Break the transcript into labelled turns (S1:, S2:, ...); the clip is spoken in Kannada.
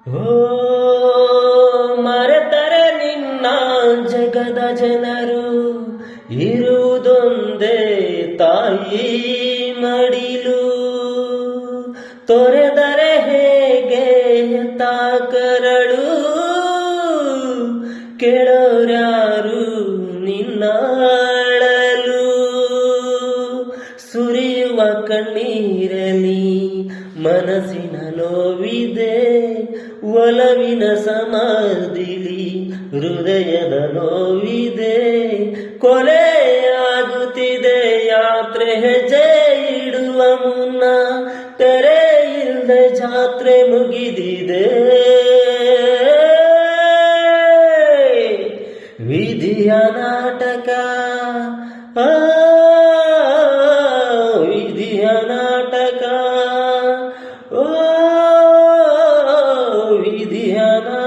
S1: ಓ ಮರೆತರೆ ನಿನ್ನ ಜಗದ ಜನರು ಇರುವುದೊಂದೇ ತಾಯಿ ಮಡಿಲು, ತೊರೆದರೆ ಹೇಗೆ ತಾಕರಳು, ಕೇಳೋರ್ಯಾರು ನಿನ್ನಾಳಲು. ಸುರಿಯುವ ಕಣ್ಣೀರಲಿ ಮನಸ್ಸಿನ ನೋವಿದೆ, ಒಲವಿನ ಸಮಾಧಿಲಿ ಹೃದಯದ ನೋವಿದೆ. ಕೊಲೆಯಾಗುತ್ತಿದೆ ಯಾತ್ರೆ, ಹೆಜ್ಜೆ ಇಡುವ ಮುನ್ನ ತೆರೆ ಇಲ್ಲದೆ ಜಾತ್ರೆ ಮುಗಿದಿದೆ. ವಿಧಿಯ ನಾಟಕ, ವಿಧಿಯ ನಾಟಕ, ವಿಧಿಯ ನಾಟಕ.